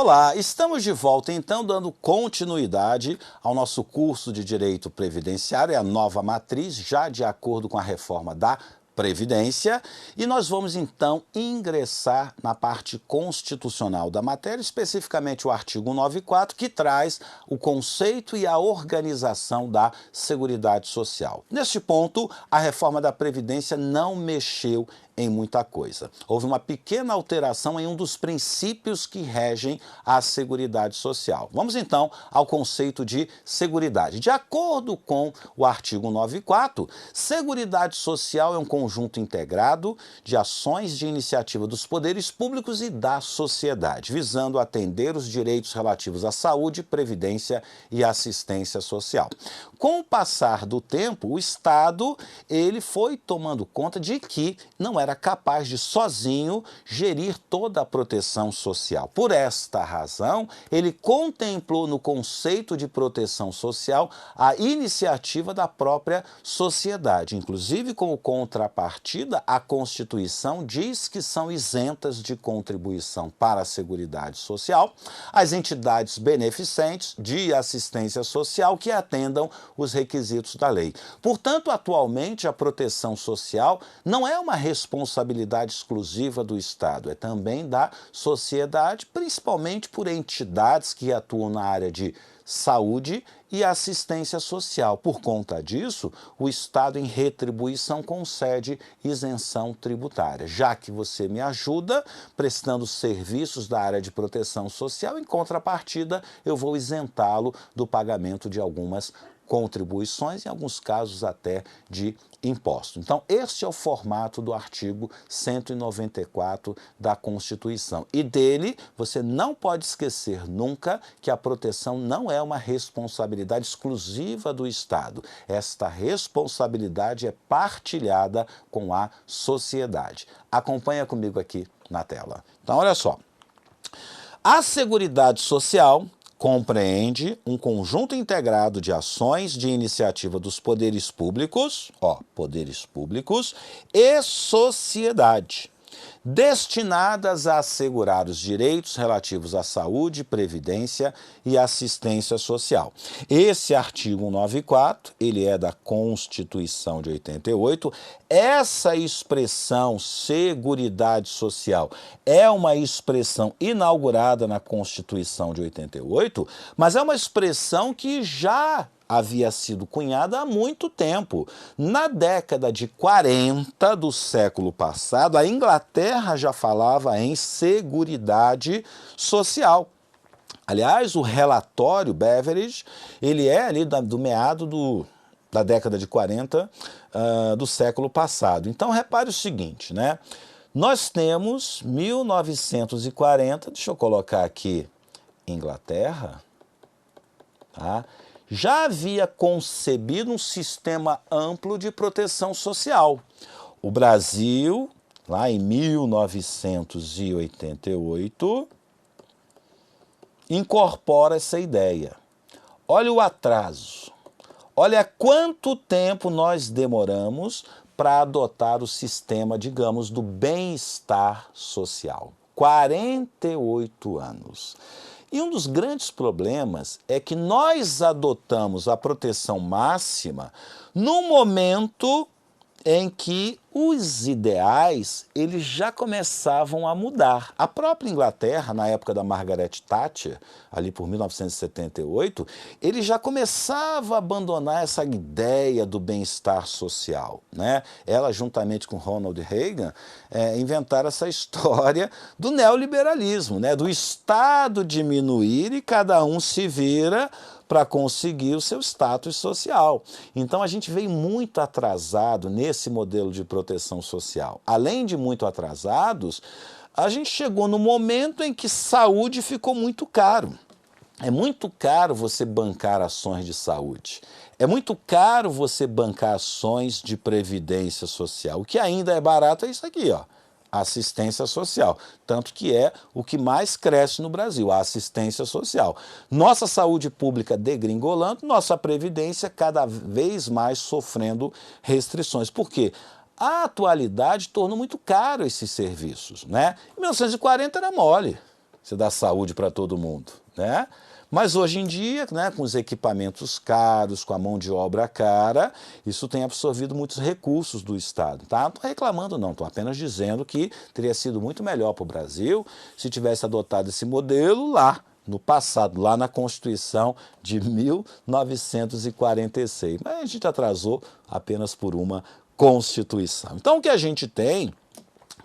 Olá, estamos de volta então dando continuidade ao nosso curso de Direito Previdenciário, a nova matriz, já de acordo com a reforma da Previdência, e nós vamos então ingressar na parte constitucional da matéria, especificamente o artigo 194, que traz o conceito e a organização da Seguridade Social. Neste ponto, a reforma da Previdência não mexeu em muita coisa. Houve uma pequena alteração em um dos princípios que regem a Seguridade Social. Vamos então ao conceito de seguridade. De acordo com o artigo 194, Seguridade Social é um conjunto integrado de ações de iniciativa dos poderes públicos e da sociedade, visando atender os direitos relativos à saúde, previdência e assistência social. Com o passar do tempo, o Estado ele foi tomando conta de que não era capaz de sozinho gerir toda a proteção social. Por esta razão, ele contemplou no conceito de proteção social a iniciativa da própria sociedade. Inclusive, como contrapartida, a Constituição diz que são isentas de contribuição para a Seguridade Social as entidades beneficentes de assistência social que atendam os requisitos da lei. Portanto, atualmente, a proteção social não é uma responsabilidade exclusiva do Estado, é também da sociedade, principalmente por entidades que atuam na área de saúde e assistência social. Por conta disso, o Estado, em retribuição, concede isenção tributária. Já que você me ajuda prestando serviços da área de proteção social, em contrapartida, eu vou isentá-lo do pagamento de algumas contribuições, em alguns casos até de imposto. Então, este é o formato do artigo 194 da Constituição. E dele, você não pode esquecer nunca que a proteção não é uma responsabilidade exclusiva do Estado. Esta responsabilidade é partilhada com a sociedade. Acompanha comigo aqui na tela. Então, olha só. A Seguridade Social compreende um conjunto integrado de ações de iniciativa dos poderes públicos, poderes públicos e sociedade, destinadas a assegurar os direitos relativos à saúde, previdência e assistência social. Esse artigo 194, ele é da Constituição de 88. Essa expressão Seguridade Social é uma expressão inaugurada na Constituição de 88, mas é uma expressão que já havia sido cunhada há muito tempo. Na década de 40 do século passado, a Inglaterra já falava em Seguridade Social. Aliás, o relatório Beveridge, ele é ali do meado da década de 40 do século passado. Então, repare o seguinte, né? Nós temos 1940, deixa eu colocar aqui Inglaterra, tá? Já havia concebido um sistema amplo de proteção social. O Brasil, lá em 1988, incorpora essa ideia. Olha o atraso. Olha quanto tempo nós demoramos para adotar o sistema, digamos, do bem-estar social. 48 anos. E um dos grandes problemas é que nós adotamos a proteção máxima no momento em que os ideais eles já começavam a mudar. A própria Inglaterra, na época da Margaret Thatcher, ali por 1978, ele já começava a abandonar essa ideia do bem-estar social, né? Ela, juntamente com Ronald Reagan, inventaram essa história do neoliberalismo, né? Do Estado diminuir e cada um se vira para conseguir o seu status social. Então, a gente veio muito atrasado nesse modelo de proteção social. Além de muito atrasados, a gente chegou no momento em que saúde ficou muito caro. É muito caro você bancar ações de saúde. É muito caro você bancar ações de previdência social. O que ainda é barato é isso aqui, ó. Assistência social, tanto que é o que mais cresce no Brasil, a assistência social. Nossa saúde pública degringolando, nossa previdência cada vez mais sofrendo restrições. Por quê? A atualidade tornou muito caro esses serviços, né? Em 1940 era mole. você dá saúde para todo mundo, né? Mas hoje em dia, né, com os equipamentos caros, com a mão de obra cara, isso tem absorvido muitos recursos do Estado. Tá? Não estou reclamando não, estou apenas dizendo que teria sido muito melhor para o Brasil se tivesse adotado esse modelo lá, no passado, lá na Constituição de 1946. Mas a gente atrasou apenas por uma Constituição. Então o que a gente tem,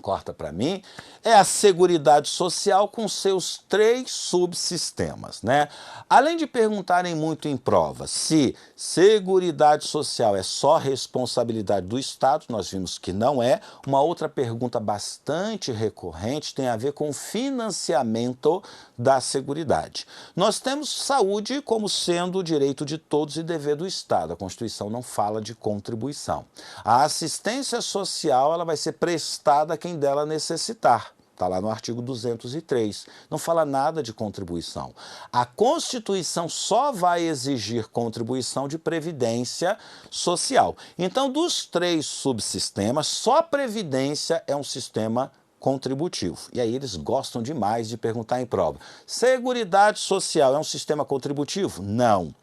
corta para mim, é a Seguridade Social com seus 3 subsistemas, né? Além de perguntarem muito em prova se Seguridade Social é só responsabilidade do Estado, nós vimos que não é. Uma outra pergunta bastante recorrente tem a ver com o financiamento da Seguridade. Nós temos saúde como sendo o direito de todos e dever do Estado. A Constituição não fala de contribuição. A assistência social ela vai ser prestada a quem dela necessitar. Está lá no artigo 203. Não fala nada de contribuição. A Constituição só vai exigir contribuição de previdência social. Então, dos 3 subsistemas, só a previdência é um sistema contributivo. E aí eles gostam demais de perguntar em prova. Seguridade Social é um sistema contributivo? Não.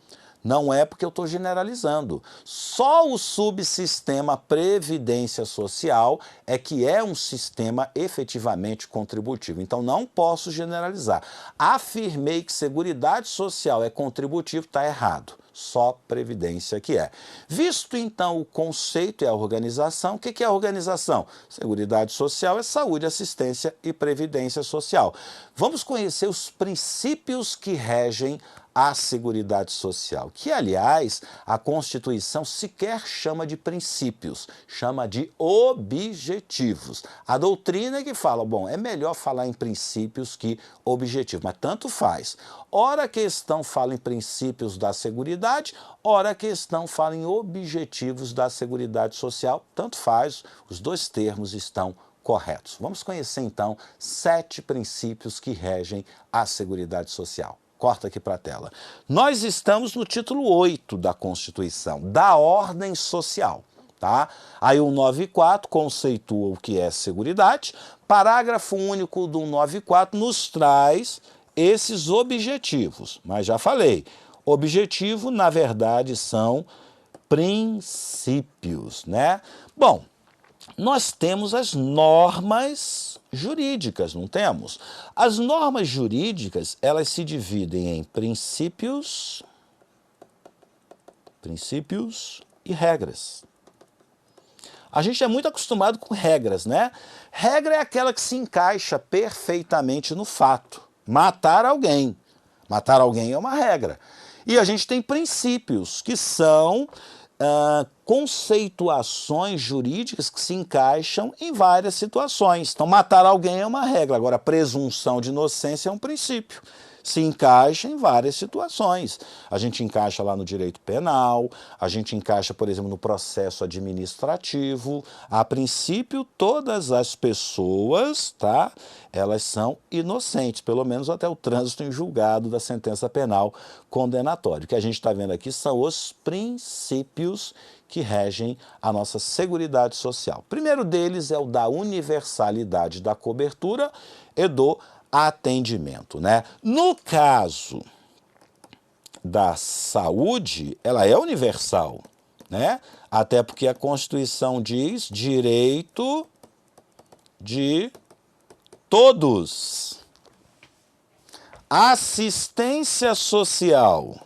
Não é porque eu estou generalizando. Só o subsistema Previdência Social é que é um sistema efetivamente contributivo. Então não posso generalizar. Afirmei que Seguridade Social é contributivo, está errado. Só Previdência que é. Visto então o conceito e a organização, o que é a organização? Seguridade Social é saúde, assistência e previdência social. Vamos conhecer os princípios que regem a Seguridade Social, que, aliás, a Constituição sequer chama de princípios, chama de objetivos. A doutrina é que fala, bom, é melhor falar em princípios que objetivos, mas tanto faz. Ora a questão fala em princípios da Seguridade, ora a questão fala em objetivos da Seguridade Social, tanto faz, os 2 termos estão corretos. Vamos conhecer, então, 7 princípios que regem a Seguridade Social. Corta aqui para a tela. Nós estamos no título 8 da Constituição, da ordem social. Tá? Aí o 194 conceitua o que é seguridade. Parágrafo único do 194 nos traz esses objetivos. Mas já falei, objetivo, na verdade, são princípios, né? Bom, nós temos as normas jurídicas, não temos? As normas jurídicas, elas se dividem em princípios e regras. A gente é muito acostumado com regras, né? Regra é aquela que se encaixa perfeitamente no fato. Matar alguém. Matar alguém é uma regra. E a gente tem princípios, que são conceituações jurídicas que se encaixam em várias situações. Então, matar alguém é uma regra. Agora, a presunção de inocência é um princípio. Se encaixa em várias situações. A gente encaixa lá no direito penal, a gente encaixa, por exemplo, no processo administrativo. A princípio, todas as pessoas, tá, elas são inocentes, pelo menos até o trânsito em julgado da sentença penal condenatória. O que a gente está vendo aqui são os princípios que regem a nossa Seguridade Social. O primeiro deles é o da universalidade da cobertura e do atendimento, né? No caso da saúde, ela é universal, né? Até porque a Constituição diz direito de todos. Assistência social.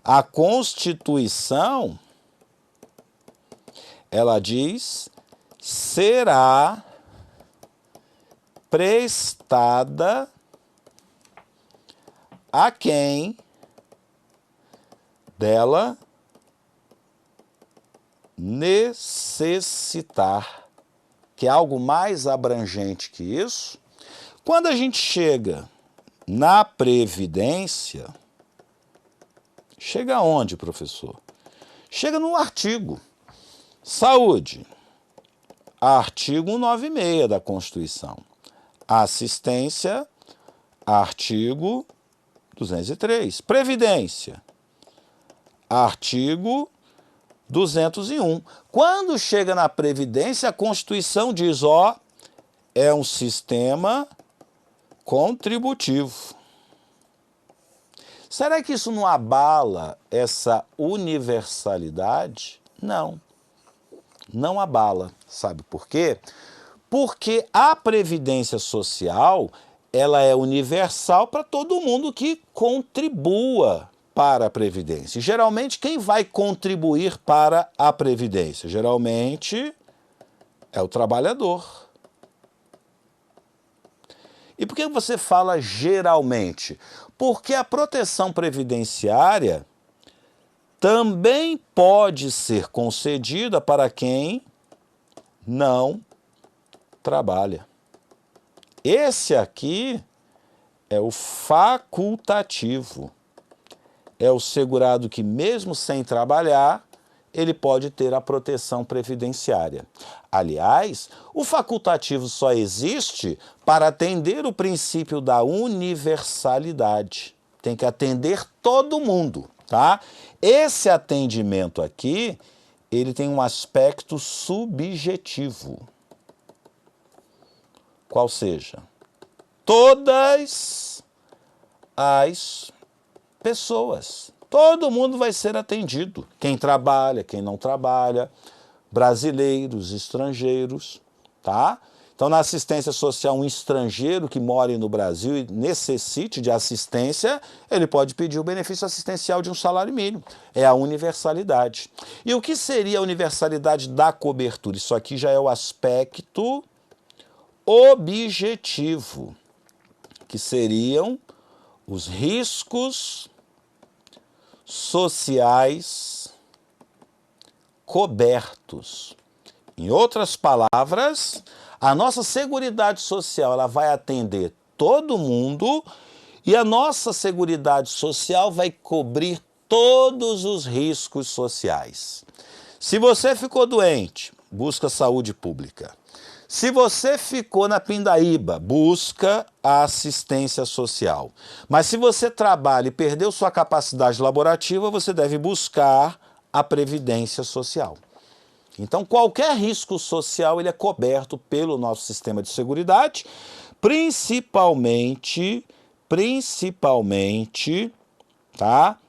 A Constituição, ela diz, será prestada a quem dela necessitar, que é algo mais abrangente que isso. Quando a gente chega na Previdência, chega aonde, professor? Chega no artigo. Saúde, artigo 196 da Constituição. Assistência, artigo 203. Previdência, artigo 201. Quando chega na Previdência, a Constituição diz, ó, é um sistema contributivo. Será que isso não abala essa universalidade? Não, não abala. Sabe por quê? Porque a Previdência Social, ela é universal para todo mundo que contribua para a Previdência. E, geralmente, quem vai contribuir para a Previdência? Geralmente é o trabalhador. E por que você fala geralmente? Porque a proteção previdenciária também pode ser concedida para quem não trabalha. Esse aqui é o facultativo. É o segurado que, mesmo sem trabalhar, ele pode ter a proteção previdenciária. Aliás, o facultativo só existe para atender o princípio da universalidade. Tem que atender todo mundo, tá? Esse atendimento aqui, ele tem um aspecto subjetivo. Qual seja? Todas as pessoas. Todo mundo vai ser atendido. Quem trabalha, quem não trabalha, brasileiros, estrangeiros, tá? Então, na assistência social, um estrangeiro que mora no Brasil e necessite de assistência, ele pode pedir o benefício assistencial de um salário mínimo. É a universalidade. E o que seria a universalidade da cobertura? Isso aqui já é o aspecto objetivo, que seriam os riscos sociais cobertos. Em outras palavras, a nossa Seguridade Social, ela vai atender todo mundo e a nossa Seguridade Social vai cobrir todos os riscos sociais. Se você ficou doente, busca saúde pública. Se você ficou na pindaíba, busca a assistência social. Mas se você trabalha e perdeu sua capacidade laborativa, você deve buscar a previdência social. Então, qualquer risco social ele é coberto pelo nosso sistema de seguridade, principalmente, tá?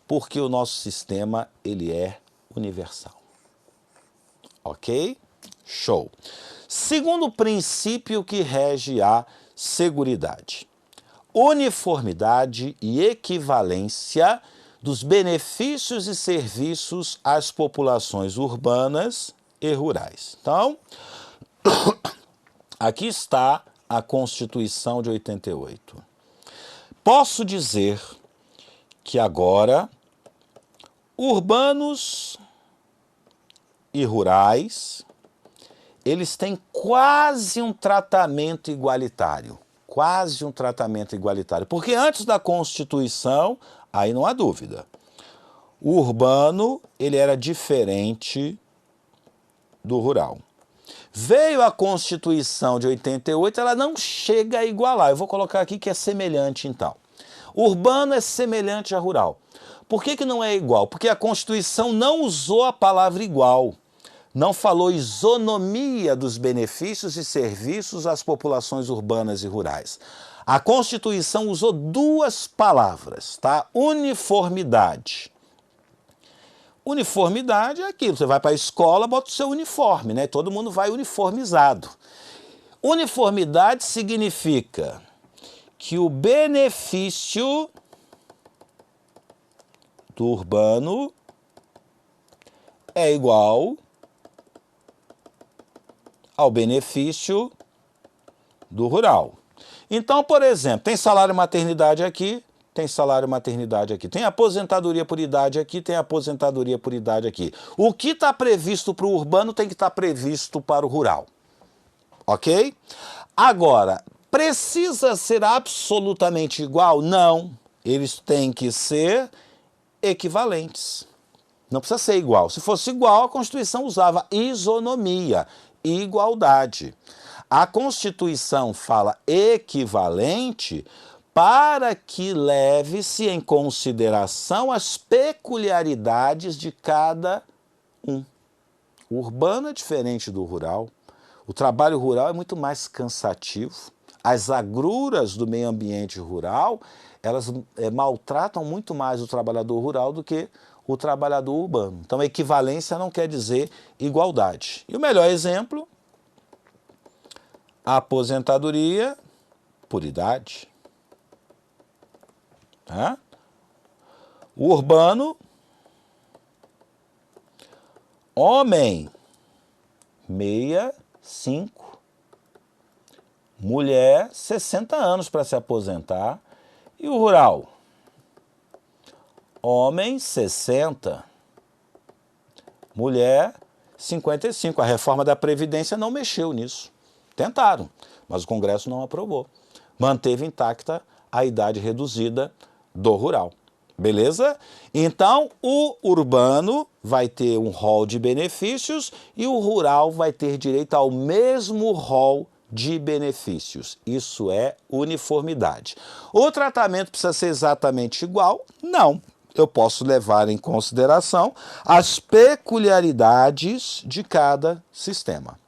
Porque o nosso sistema ele é universal. Ok? Show. Segundo princípio que rege a seguridade: uniformidade e equivalência dos benefícios e serviços às populações urbanas e rurais. Então, aqui está a Constituição de 88. Posso dizer que agora urbanos e rurais eles têm quase um tratamento igualitário. Quase um tratamento igualitário. Porque antes da Constituição, aí não há dúvida, o urbano ele era diferente do rural. Veio a Constituição de 88, ela não chega a igualar. Eu vou colocar aqui que é semelhante, então. Urbano é semelhante a rural. Por que não é igual? Porque a Constituição não usou a palavra igual. Não falou isonomia dos benefícios e serviços às populações urbanas e rurais. A Constituição usou duas palavras, tá? Uniformidade. Uniformidade é aquilo, você vai para a escola, bota o seu uniforme, né? Todo mundo vai uniformizado. Uniformidade significa que o benefício do urbano é igual ao benefício do rural. Então, por exemplo, tem salário maternidade aqui, tem salário maternidade aqui. Tem aposentadoria por idade aqui, tem aposentadoria por idade aqui. O que está previsto para o urbano tem que estar previsto para o rural. Ok? Agora, precisa ser absolutamente igual? Não. Eles têm que ser equivalentes. Não precisa ser igual. Se fosse igual, a Constituição usava isonomia, igualdade. A Constituição fala equivalente para que leve-se em consideração as peculiaridades de cada um. O urbano é diferente do rural. O trabalho rural é muito mais cansativo. As agruras do meio ambiente rural, elas maltratam muito mais o trabalhador rural do que o trabalhador urbano. Então, equivalência não quer dizer igualdade. E o melhor exemplo, a aposentadoria por idade. Tá? O urbano, homem, 65. Mulher, 60 anos para se aposentar. E o rural? Homem, 60. Mulher, 55. A reforma da Previdência não mexeu nisso. Tentaram, mas o Congresso não aprovou. Manteve intacta a idade reduzida do rural. Beleza? Então, o urbano vai ter um rol de benefícios e o rural vai ter direito ao mesmo rol de benefícios. Isso é uniformidade. O tratamento precisa ser exatamente igual? Não. Eu posso levar em consideração as peculiaridades de cada sistema.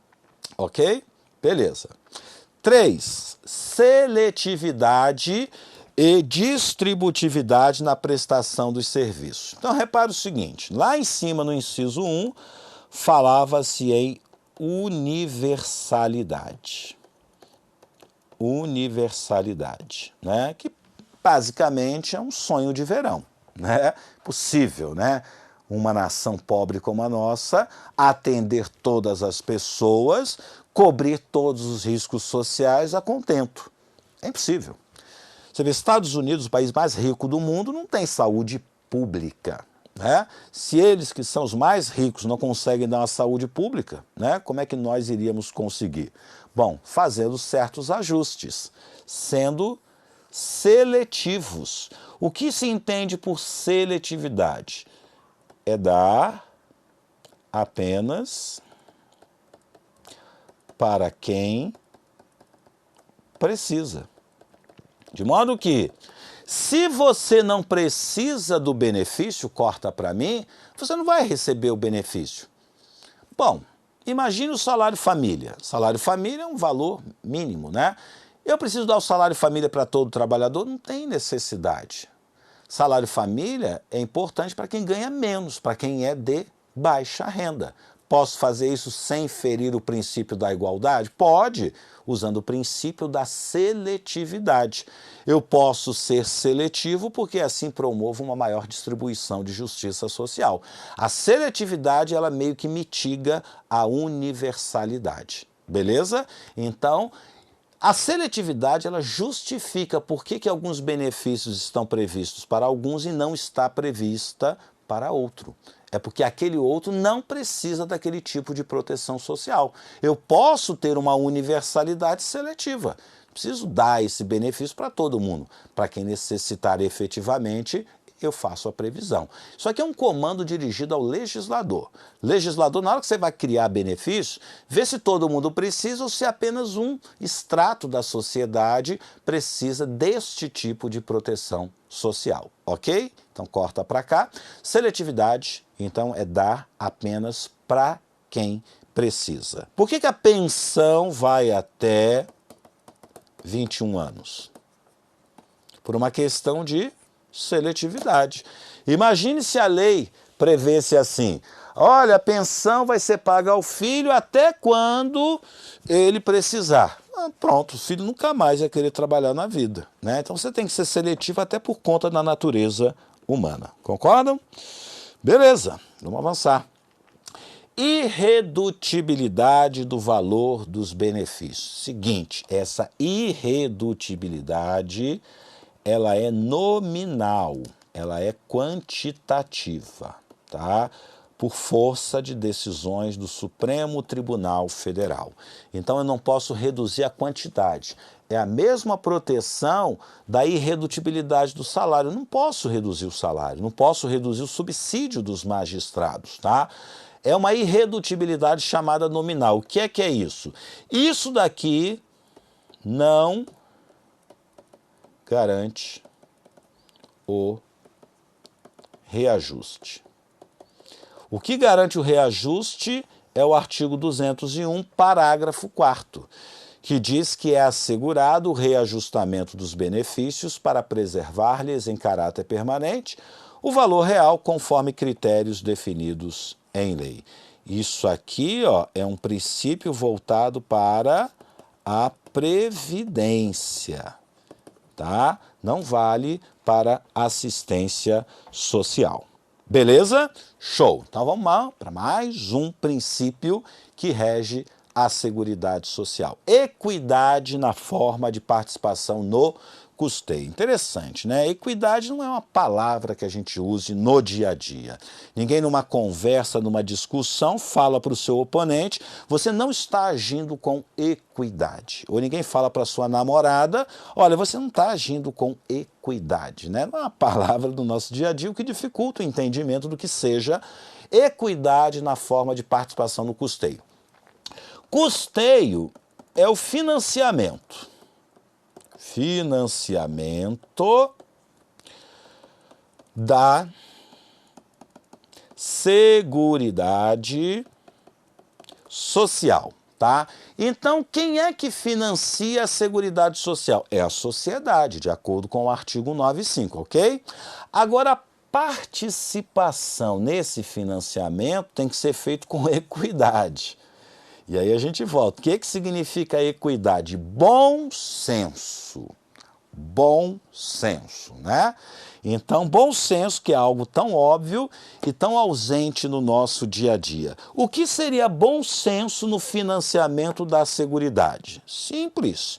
Ok? Beleza. 3. Seletividade e distributividade na prestação dos serviços. Então, repare o seguinte, lá em cima no inciso 1, falava-se em universalidade. Universalidade, né? Que basicamente é um sonho de verão, né? Possível, né? Uma nação pobre como a nossa, atender todas as pessoas, cobrir todos os riscos sociais a contento. É impossível. Você vê, Estados Unidos, o país mais rico do mundo, não tem saúde pública, né? Se eles, que são os mais ricos, não conseguem dar uma saúde pública, né? Como é que nós iríamos conseguir? Bom, fazendo certos ajustes, sendo seletivos. O que se entende por seletividade? É dar apenas para quem precisa. De modo que, se você não precisa do benefício, corta para mim, você não vai receber o benefício. Bom, imagine o salário família. Salário família é um valor mínimo, né? Eu preciso dar o salário família para todo trabalhador? Não tem necessidade. Salário família é importante para quem ganha menos, para quem é de baixa renda. Posso fazer isso sem ferir o princípio da igualdade? Pode, usando o princípio da seletividade. Eu posso ser seletivo porque assim promovo uma maior distribuição de justiça social. A seletividade, ela meio que mitiga a universalidade. Beleza? Então, a seletividade, ela justifica por que alguns benefícios estão previstos para alguns e não está prevista para outro. É porque aquele outro não precisa daquele tipo de proteção social. Eu posso ter uma universalidade seletiva. Preciso dar esse benefício para todo mundo. Para quem necessitar efetivamente, eu faço a previsão. Isso aqui é um comando dirigido ao legislador. Legislador, na hora que você vai criar benefício, vê se todo mundo precisa ou se apenas um extrato da sociedade precisa deste tipo de proteção social, ok? Então corta para cá. Seletividade, então, é dar apenas para quem precisa. Por que a pensão vai até 21 anos? Por uma questão de seletividade. Imagine se a lei prevesse assim: olha, a pensão vai ser paga ao filho até quando ele precisar. Pronto, o filho nunca mais vai querer trabalhar na vida, né? Então você tem que ser seletivo até por conta da natureza humana. Concordam? Beleza, vamos avançar. Irredutibilidade do valor dos benefícios. Seguinte, essa irredutibilidade, ela é nominal, ela é quantitativa, tá? Por força de decisões do Supremo Tribunal Federal. Então eu não posso reduzir a quantidade. É a mesma proteção da irredutibilidade do salário. Eu não posso reduzir o salário, não posso reduzir o subsídio dos magistrados, tá? É uma irredutibilidade chamada nominal. O que é isso? Isso daqui não garante o reajuste. O que garante o reajuste é o artigo 201, parágrafo 4º, que diz que é assegurado o reajustamento dos benefícios para preservar-lhes em caráter permanente o valor real conforme critérios definidos em lei. Isso aqui, ó, é um princípio voltado para a previdência, tá? Não vale para assistência social. Beleza? Show! Então vamos lá para mais um princípio que rege a Seguridade Social. Equidade na forma de participação no custeio. Interessante, né? Equidade não é uma palavra que a gente use no dia a dia. Ninguém numa conversa, numa discussão, fala para o seu oponente, você não está agindo com equidade. Ou ninguém fala para sua namorada, olha, você não está agindo com equidade, né? Não é uma palavra do nosso dia a dia, o que dificulta o entendimento do que seja equidade na forma de participação no custeio. Custeio é o financiamento da Seguridade Social, tá? Então, quem é que financia a Seguridade Social? É a sociedade, de acordo com o artigo 9.5, ok? Agora, a participação nesse financiamento tem que ser feito com equidade. E aí a gente volta. O que significa equidade? Bom senso. Bom senso, né? Então, bom senso, que é algo tão óbvio e tão ausente no nosso dia a dia. O que seria bom senso no financiamento da Seguridade? Simples.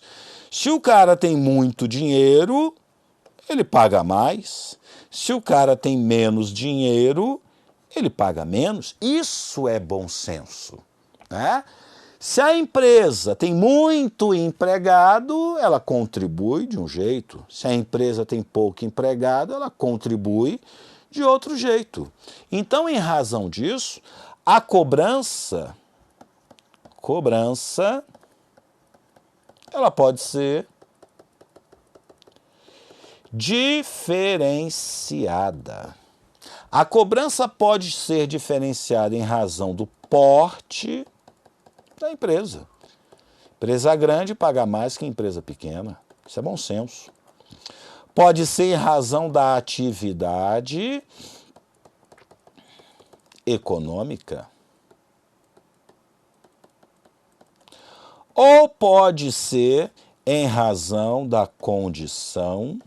Se o cara tem muito dinheiro, ele paga mais. Se o cara tem menos dinheiro, ele paga menos. Isso é bom senso, né? Se a empresa tem muito empregado, ela contribui de um jeito. Se a empresa tem pouco empregado, ela contribui de outro jeito. Então, em razão disso, a cobrança, ela pode ser diferenciada. A cobrança pode ser diferenciada em razão do porte da empresa. Empresa grande paga mais que empresa pequena. Isso é bom senso. Pode ser em razão da atividade econômica. Ou pode ser em razão da condição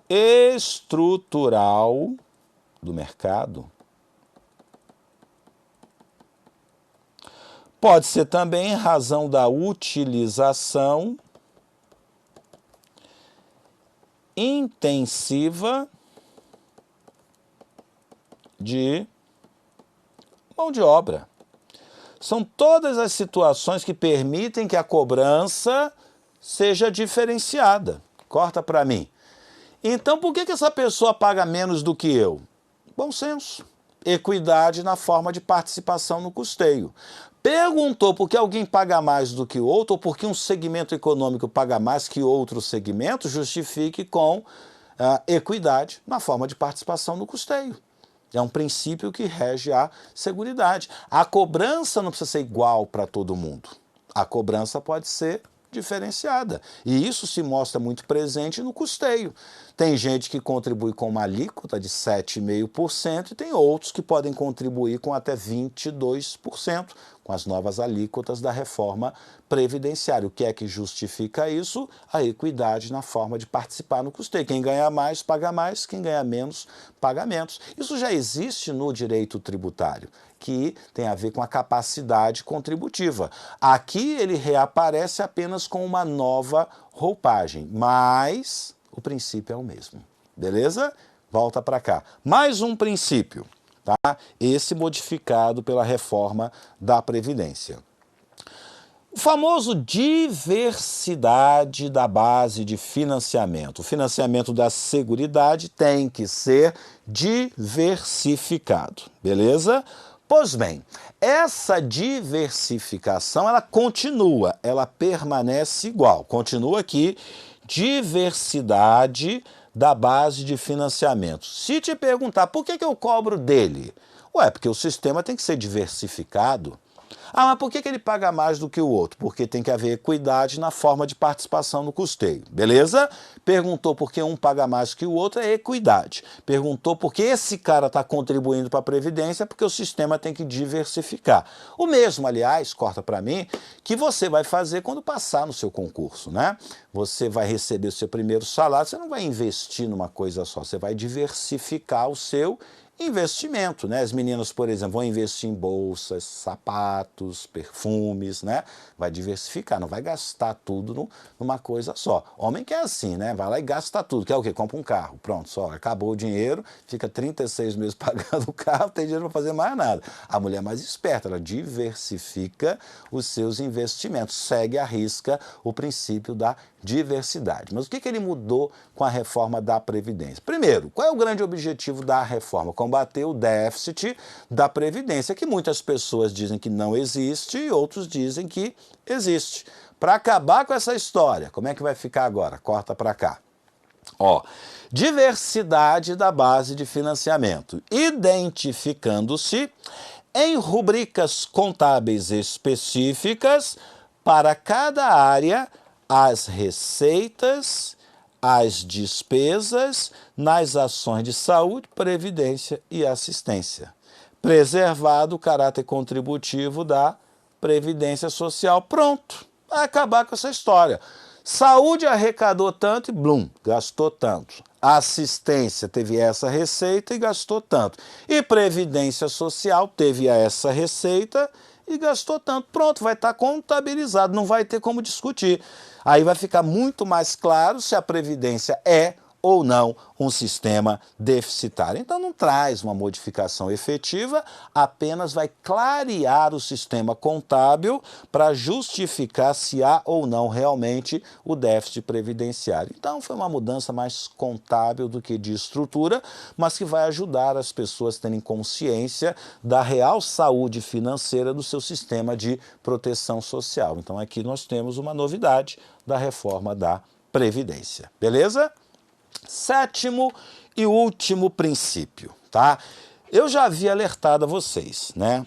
estrutural do mercado. Pode ser também em razão da utilização intensiva de mão de obra. São todas as situações que permitem que a cobrança seja diferenciada. Corta para mim. Então, por que essa pessoa paga menos do que eu? Bom senso. Equidade na forma de participação no custeio. Perguntou por que alguém paga mais do que o outro ou por que um segmento econômico paga mais que outro segmento, justifique com equidade na forma de participação no custeio. É um princípio que rege a Seguridade. A cobrança não precisa ser igual para todo mundo. A cobrança pode ser diferenciada. E isso se mostra muito presente no custeio. Tem gente que contribui com uma alíquota de 7,5% e tem outros que podem contribuir com até 22%, com as novas alíquotas da reforma previdenciária. O que é que justifica isso? A equidade na forma de participar no custeio. Quem ganha mais, paga mais, quem ganha menos, paga menos. Isso já existe no direito tributário, que tem a ver com a capacidade contributiva. Aqui ele reaparece apenas com uma nova roupagem, mas o princípio é o mesmo. Beleza? Volta para cá. Mais um princípio, tá? Esse modificado pela reforma da Previdência. O famoso diversidade da base de financiamento. O financiamento da Seguridade tem que ser diversificado, beleza? Pois bem, essa diversificação, ela continua, ela permanece igual. Continua aqui, diversidade da base de financiamento. Se te perguntar, por que eu cobro dele? Ué, porque o sistema tem que ser diversificado. Ah, mas por que ele paga mais do que o outro? Porque tem que haver equidade na forma de participação no custeio, beleza? Perguntou por que um paga mais que o outro, é equidade. Perguntou por que esse cara está contribuindo para a Previdência, porque o sistema tem que diversificar. O mesmo, aliás, corta para mim, que você vai fazer quando passar no seu concurso, né? Você vai receber o seu primeiro salário, você não vai investir numa coisa só, você vai diversificar o seu investimento, né? As meninas, por exemplo, vão investir em bolsas, sapatos, perfumes, né? Vai diversificar, não vai gastar tudo numa coisa só. Homem que é assim, né? Vai lá e gasta tudo. Quer o quê? Compra um carro. Pronto, só acabou o dinheiro, fica 36 meses pagando o carro, não tem dinheiro para fazer mais nada. A mulher é mais esperta, ela diversifica os seus investimentos, segue à risca o princípio da diversidade. Mas o que ele mudou com a reforma da Previdência? Primeiro, qual é o grande objetivo da reforma? Combater o déficit da Previdência, que muitas pessoas dizem que não existe e outros dizem que existe. Para acabar com essa história, como é que vai ficar agora? Corta para cá. Ó, diversidade da base de financiamento, identificando-se em rubricas contábeis específicas para cada área as receitas, as despesas nas ações de saúde, previdência e assistência. Preservado o caráter contributivo da Previdência Social. Pronto, vai acabar com essa história. Saúde arrecadou tanto e blum, gastou tanto. Assistência teve essa receita e gastou tanto. E Previdência Social teve essa receita e gastou tanto. Pronto, vai estar contabilizado, não vai ter como discutir. Aí vai ficar muito mais claro se a Previdência é ou não um sistema deficitário. Então não traz uma modificação efetiva, apenas vai clarear o sistema contábil para justificar se há ou não realmente o déficit previdenciário. Então foi uma mudança mais contábil do que de estrutura, mas que vai ajudar as pessoas a terem consciência da real saúde financeira do seu sistema de proteção social. Então aqui nós temos uma novidade da reforma da Previdência. Beleza? Sétimo e último princípio, tá? Eu já havia alertado a vocês, né?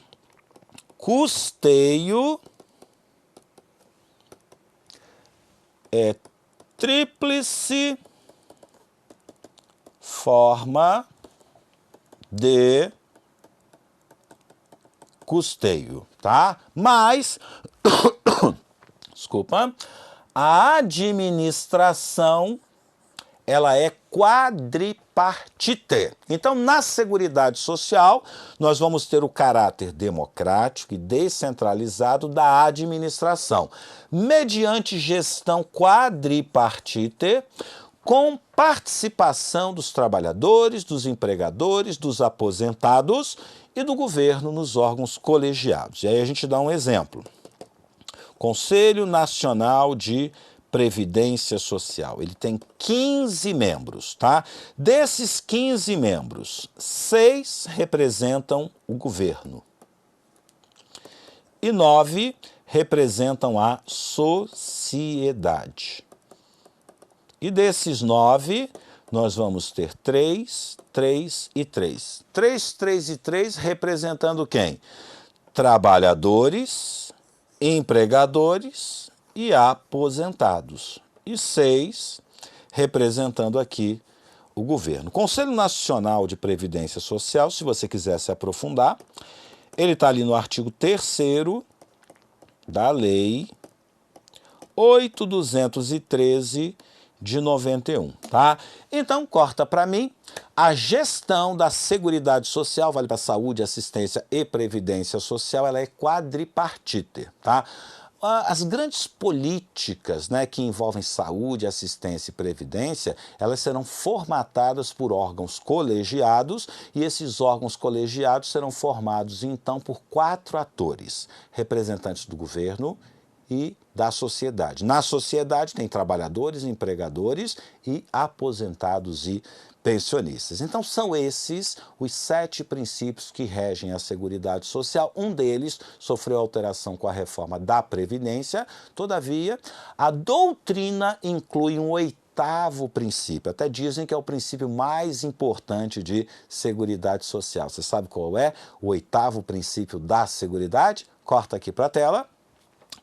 Custeio é tríplice forma de custeio, tá? Mas, desculpa, a administração ela é quadripartite. Então, na Seguridade Social, nós vamos ter o caráter democrático e descentralizado da administração, mediante gestão quadripartite, com participação dos trabalhadores, dos empregadores, dos aposentados e do governo nos órgãos colegiados. E aí a gente dá um exemplo. Conselho Nacional de Previdência Social. Ele tem 15 membros, tá? Desses 15 membros, 6 representam o governo e 9 representam a sociedade. E desses 9, nós vamos ter 3, 3 e 3. 3, 3 e 3 representando quem? Trabalhadores, empregadores e aposentados. E 6 representando aqui o governo. Conselho Nacional de Previdência Social, se você quiser se aprofundar, ele está ali no artigo 3º da Lei 8.213 de 91, tá? Então, corta para mim, a gestão da Seguridade Social, vale para saúde, assistência e previdência social, ela é quadripartite, tá? As grandes políticas, né, que envolvem saúde, assistência e previdência, elas serão formatadas por órgãos colegiados e esses órgãos colegiados serão formados, então, por 4 atores, representantes do governo e da sociedade. Na sociedade tem trabalhadores, empregadores e aposentados e pensionistas. Então são esses os 7 princípios que regem a Seguridade Social. Um deles sofreu alteração com a reforma da Previdência. Todavia, a doutrina inclui um 8º oitavo princípio. Até dizem que é o princípio mais importante de Seguridade Social. Você sabe qual é o oitavo princípio da Seguridade? Corta aqui para a tela.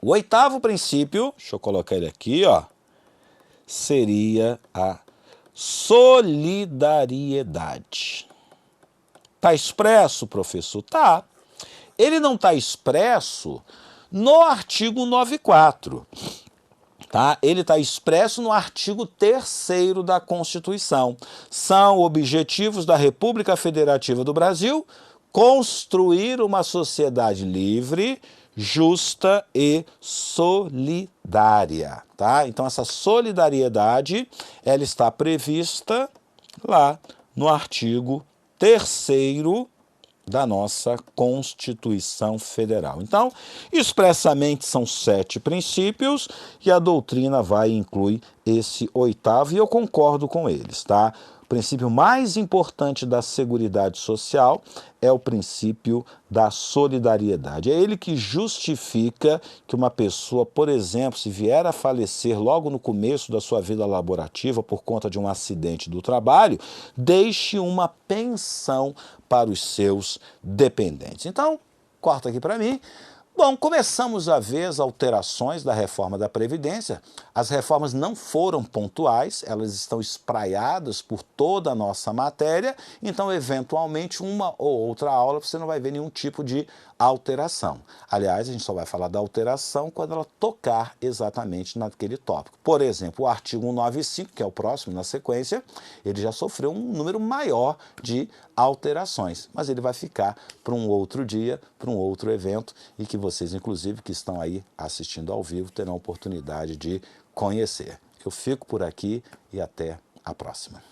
O oitavo princípio, deixa eu colocar ele aqui, ó, seria a solidariedade. Está expresso, professor? Tá. Ele não está expresso no artigo 94. Tá? Ele está expresso no artigo 3º da Constituição. São objetivos da República Federativa do Brasil construir uma sociedade livre, justa e solidária. Tá? Então, essa solidariedade ela está prevista lá no artigo 3º da nossa Constituição Federal. Então, expressamente são 7 princípios e a doutrina vai incluir esse oitavo e eu concordo com eles, tá? O princípio mais importante da Seguridade Social é o princípio da solidariedade. É ele que justifica que uma pessoa, por exemplo, se vier a falecer logo no começo da sua vida laborativa por conta de um acidente do trabalho, deixe uma pensão para os seus dependentes. Então, corta aqui para mim. Bom, começamos a ver as alterações da reforma da Previdência. As reformas não foram pontuais, elas estão espraiadas por toda a nossa matéria, então, eventualmente, uma ou outra aula você não vai ver nenhum tipo de alteração. Aliás, a gente só vai falar da alteração quando ela tocar exatamente naquele tópico. Por exemplo, o artigo 195, que é o próximo na sequência, ele já sofreu um número maior de alterações, mas ele vai ficar para um outro dia, para um outro evento, e que vocês, inclusive, que estão aí assistindo ao vivo, terão a oportunidade de conhecer. Eu fico por aqui e até a próxima.